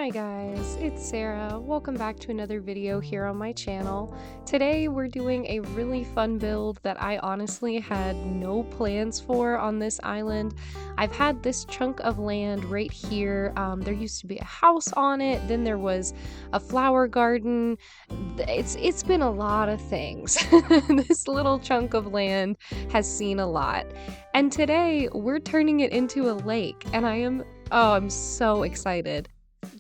Hi guys, it's Sarah. Welcome back to another video here on my channel. Today we're doing a really fun build that I honestly had no plans for on this island. I've had this chunk of land right here. There used to be a house on it, then there was a flower garden. It's been a lot of things. This little chunk of land has seen a lot. And today we're turning it into a lake, and I'm so excited.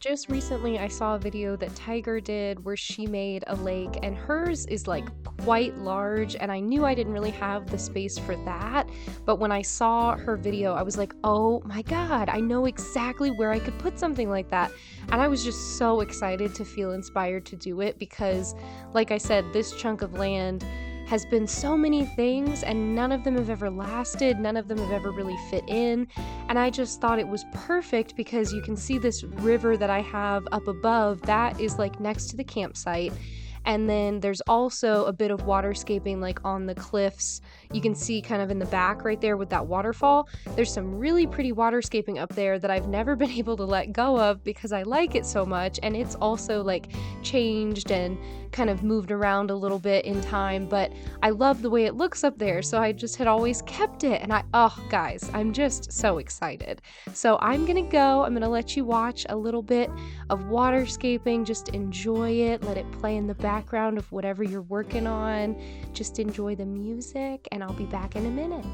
Just recently, I saw a video that Tiger did where she made a lake, and hers is like quite large, and I knew I didn't really have the space for that. But when I saw her video, I was like, oh my god, I know exactly where I could put something like that. And I was just so excited to feel inspired to do it because, like I said, this chunk of land has been so many things and none of them have ever lasted, none of them have ever really fit in, and I just thought it was perfect because you can see this river that I have up above that is like next to the campsite. And then there's also a bit of waterscaping like on the cliffs. You can see kind of in the back right there with that waterfall. There's some really pretty waterscaping up there that I've never been able to let go of because I like it so much, and it's also like changed and kind of moved around a little bit in time, but I love the way it looks up there, so I just had always kept it, and guys, I'm just so excited. So I'm gonna let you watch a little bit of waterscaping, just enjoy it, let it play in the background of whatever you're working on, just enjoy the music, and I'll be back in a minute.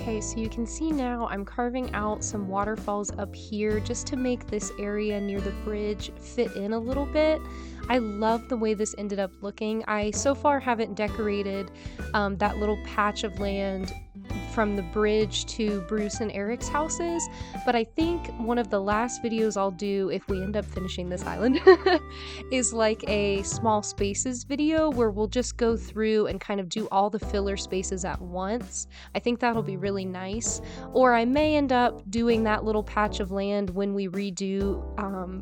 Okay, so you can see now I'm carving out some waterfalls up here just to make this area near the bridge fit in a little bit. I love the way this ended up looking. I so far haven't decorated that little patch of land from the bridge to Bruce and Eric's houses, but I think one of the last videos I'll do if we end up finishing this island is like a small spaces video where we'll just go through and kind of do all the filler spaces at once. I think that'll be really nice. Or I may end up doing that little patch of land when we redo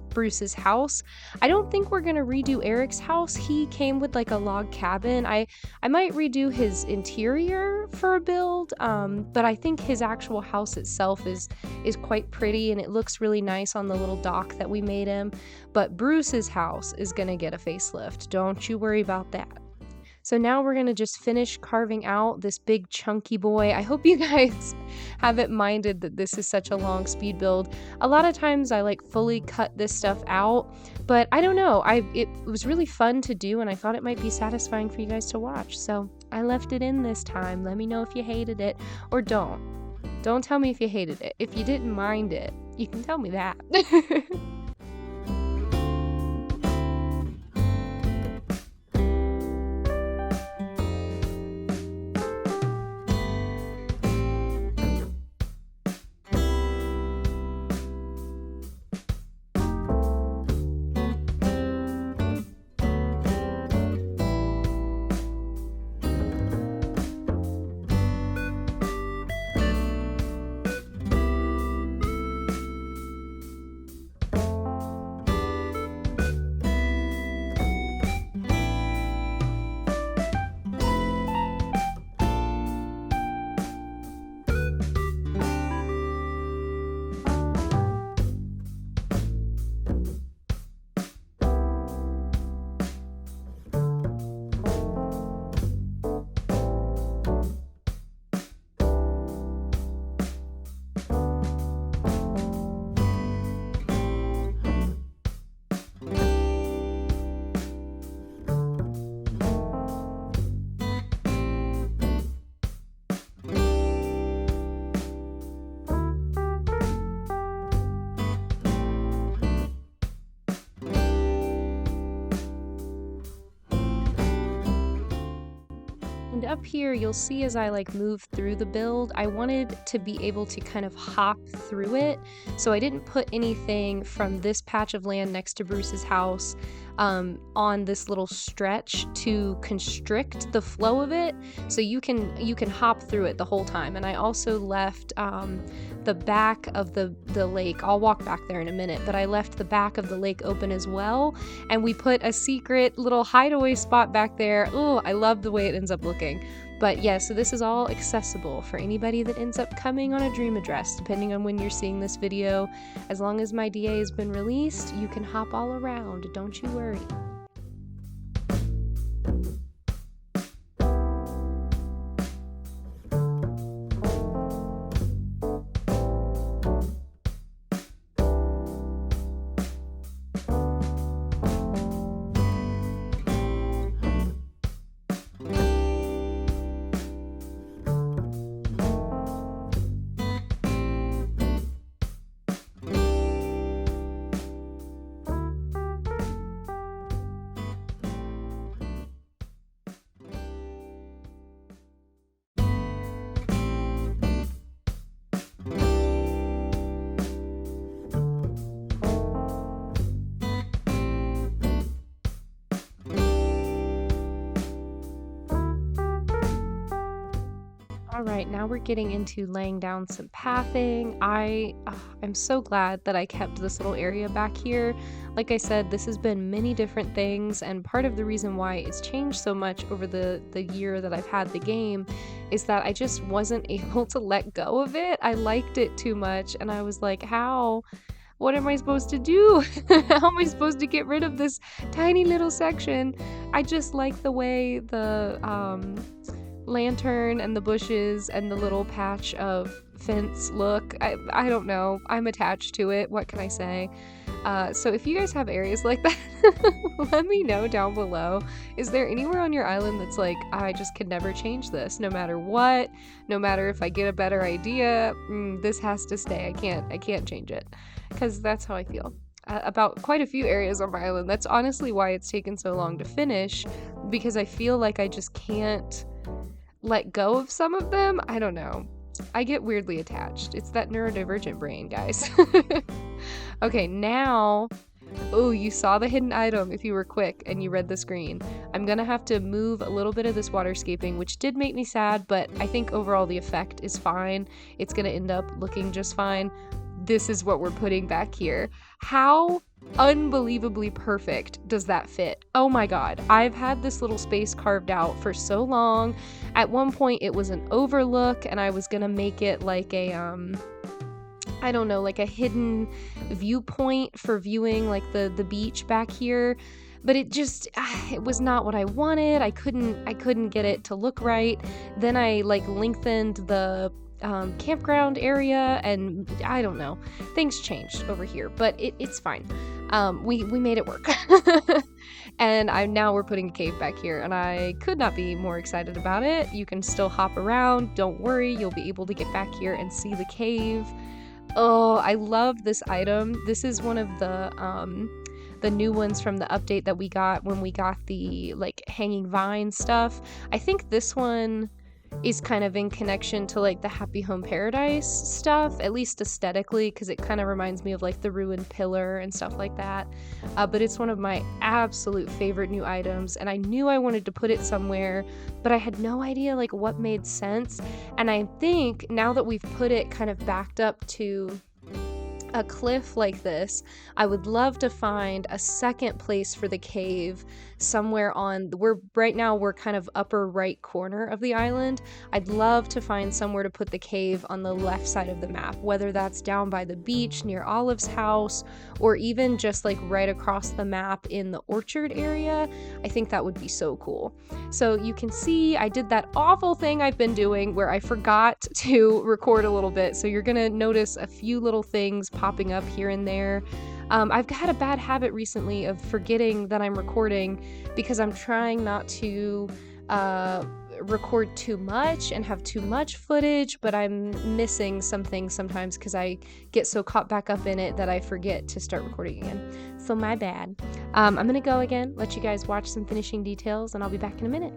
Bruce's house. I don't think we're gonna redo Eric's house. He came with like a log cabin. I might redo his interior for a build, but I think his actual house itself is quite pretty and it looks really nice on the little dock that we made him. But Bruce's house is gonna get a facelift. Don't you worry about that. So now we're gonna just finish carving out this big chunky boy. I hope you guys haven't minded that this is such a long speed build. A lot of times I like fully cut this stuff out, but I don't know. It was really fun to do and I thought it might be satisfying for you guys to watch. So I left it in this time. Let me know if you hated it or don't. Don't tell me if you hated it. If you didn't mind it, you can tell me that. And up here, you'll see as I like move through the build, I wanted to be able to kind of hop through it. So I didn't put anything from this patch of land next to Bruce's house on this little stretch to constrict the flow of it. So you can hop through it the whole time. And I also left the back of the lake. I'll walk back there in a minute, but I left the back of the lake open as well. And we put a secret little hideaway spot back there. Oh, I love the way it ends up looking. But yeah, so this is all accessible for anybody that ends up coming on a dream address, depending on when you're seeing this video. As long as my DA has been released, you can hop all around, don't you worry. Alright, now we're getting into laying down some pathing. I'm so glad that I kept this little area back here. Like I said, this has been many different things, and part of the reason why it's changed so much over the year that I've had the game is that I just wasn't able to let go of it. I liked it too much, and I was like, how? What am I supposed to do? How am I supposed to get rid of this tiny little section? I just like the way the lantern and the bushes and the little patch of fence look. I don't know. I'm attached to it. What can I say? So if you guys have areas like that, let me know down below. Is there anywhere on your island that's like, I just could never change this, no matter what, no matter if I get a better idea, this has to stay. I can't change it, because that's how I feel about quite a few areas on my island. That's honestly why it's taken so long to finish, because I feel like I just can't let go of some of them. I don't know. I get weirdly attached. It's that neurodivergent brain, guys. Okay, now, oh, you saw the hidden item if you were quick and you read the screen. I'm gonna have to move a little bit of this waterscaping, which did make me sad, but I think overall the effect is fine. It's gonna end up looking just fine. This is what we're putting back here. How unbelievably perfect does that fit? Oh my god, I've had this little space carved out for so long. At one point it was an overlook and I was gonna make it like a I don't know, like a hidden viewpoint for viewing like the beach back here, but it just it was not what I wanted. I couldn't get it to look right. Then I like lengthened the campground area, and I don't know, things changed over here, but it's fine. We made it work. And now we're putting a cave back here, and I could not be more excited about it. You can still hop around, don't worry, you'll be able to get back here and see the cave. Oh, I love this item. This is one of the new ones from the update that we got when we got the like hanging vine stuff. I think this one is kind of in connection to like the Happy Home Paradise stuff, at least aesthetically, because it kind of reminds me of like the ruined pillar and stuff like that. But it's one of my absolute favorite new items, and I knew I wanted to put it somewhere, but I had no idea like what made sense. And I think now that we've put it kind of backed up to a cliff like this, I would love to find a second place for the cave somewhere right now we're kind of upper right corner of the island. I'd love to find somewhere to put the cave on the left side of the map, whether that's down by the beach near Olive's house, or even just like right across the map in the orchard area. I think that would be so cool. So you can see I did that awful thing I've been doing where I forgot to record a little bit, so you're gonna notice a few little things popping up here and there. I've had a bad habit recently of forgetting that I'm recording because I'm trying not to record too much and have too much footage, but I'm missing some things sometimes because I get so caught back up in it that I forget to start recording again. So my bad. I'm gonna go again, let you guys watch some finishing details, and I'll be back in a minute.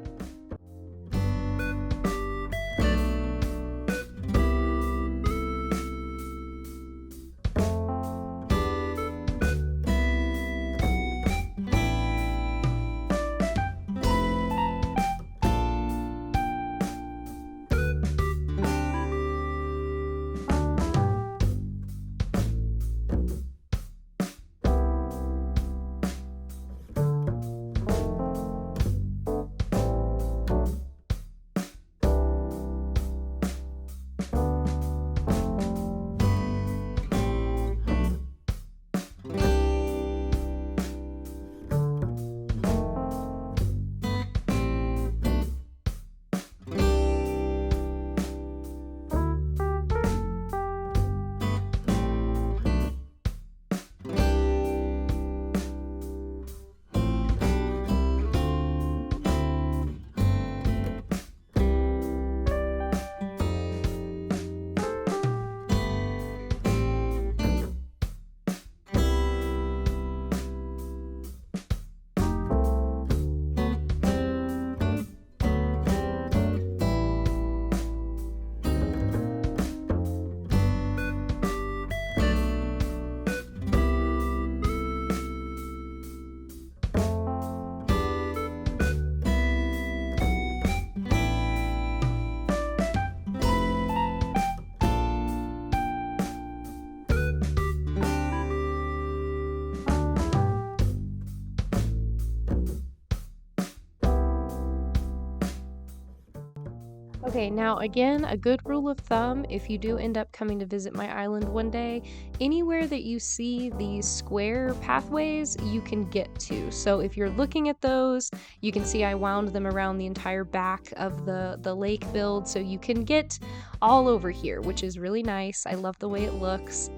Okay, now again, a good rule of thumb, if you do end up coming to visit my island one day, anywhere that you see these square pathways, you can get to. So if you're looking at those, you can see I wound them around the entire back of the lake build, so you can get all over here, which is really nice. I love the way it looks.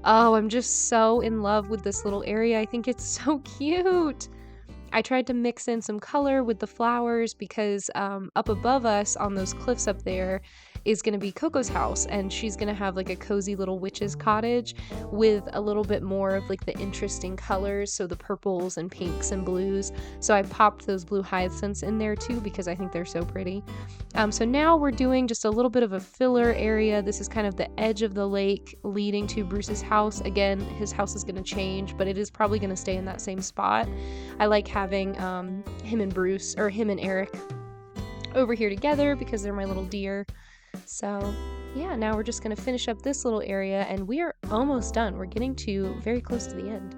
Oh, I'm just so in love with this little area. I think it's so cute. I tried to mix in some color with the flowers because up above us on those cliffs up there is going to be Coco's house, and she's going to have like a cozy little witch's cottage with a little bit more of like the interesting colors, so the purples and pinks and blues. So I popped those blue hyacinths in there too because I think they're so pretty. So now we're doing just a little bit of a filler area. This is kind of the edge of the lake leading to Bruce's house. Again, his house is going to change, but it is probably going to stay in that same spot. I like having him and Bruce, or him and Eric, over here together because they're my little deer. So yeah, now we're just going to finish up this little area and we are almost done. We're getting to very close to the end.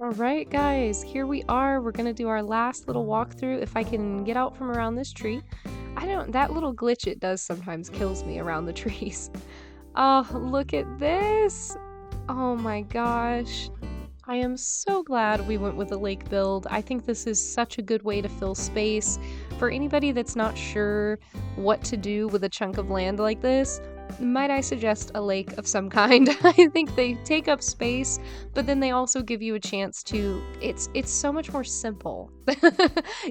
Alright guys, here we are. We're gonna do our last little walkthrough. If I can get out from around this tree. That little glitch it does sometimes kills me around the trees. Oh, look at this! Oh my gosh. I am so glad we went with a lake build. I think this is such a good way to fill space. For anybody that's not sure what to do with a chunk of land like this, might I suggest a lake of some kind? I think they take up space, but then they also give you a chance to, it's so much more simple.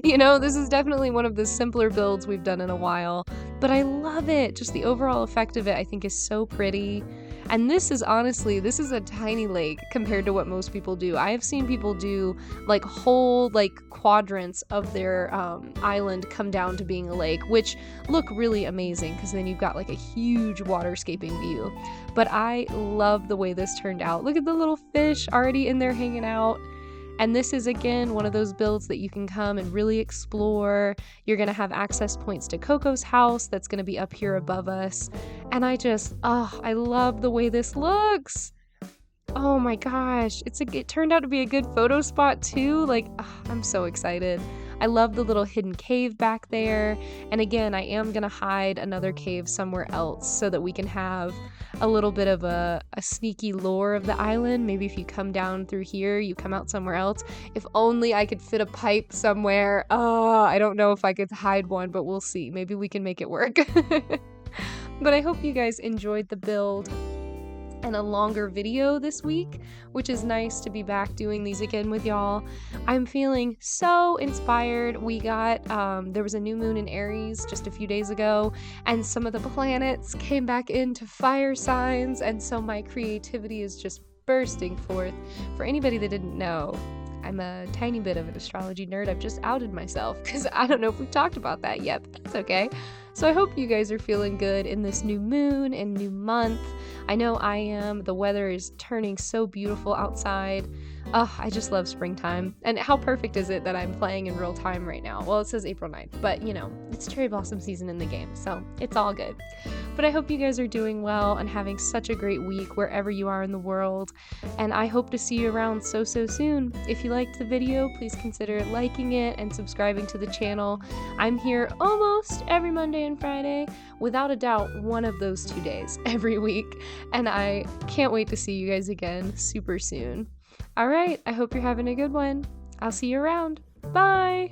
You know, this is definitely one of the simpler builds we've done in a while, but I love it. Just the overall effect of it I think is so pretty. And this is a tiny lake compared to what most people do. I have seen people do like whole like quadrants of their island come down to being a lake, which look really amazing because then you've got like a huge waterscaping view. But I love the way this turned out. Look at the little fish already in there hanging out. And this is, again, one of those builds that you can come and really explore. You're going to have access points to Coco's house that's going to be up here above us. And I love the way this looks. Oh my gosh. It turned out to be a good photo spot too. I'm so excited. I love the little hidden cave back there. And again, I am going to hide another cave somewhere else so that we can have a little bit of a sneaky lore of the island. Maybe if you come down through here, you come out somewhere else. If only I could fit a pipe somewhere. Oh, I don't know if I could hide one, but we'll see. Maybe we can make it work. But I hope you guys enjoyed the build and a longer video this week, which is nice to be back doing these again with y'all. I'm feeling so inspired. We got, there was a new moon in Aries just a few days ago, and some of the planets came back into fire signs, and so my creativity is just bursting forth. For anybody that didn't know, I'm a tiny bit of an astrology nerd. I've just outed myself because I don't know if we've talked about that yet, but that's okay. So I hope you guys are feeling good in this new moon and new month. I know I am. The weather is turning so beautiful outside. Oh, I just love springtime. And how perfect is it that I'm playing in real time right now? Well, it says April 9th, but you know, it's cherry blossom season in the game, so it's all good. But I hope you guys are doing well and having such a great week wherever you are in the world. And I hope to see you around so soon. If you liked the video, please consider liking it and subscribing to the channel. I'm here almost every Monday and Friday, without a doubt one of those 2 days every week. And I can't wait to see you guys again super soon. Alright, I hope you're having a good one. I'll see you around. Bye!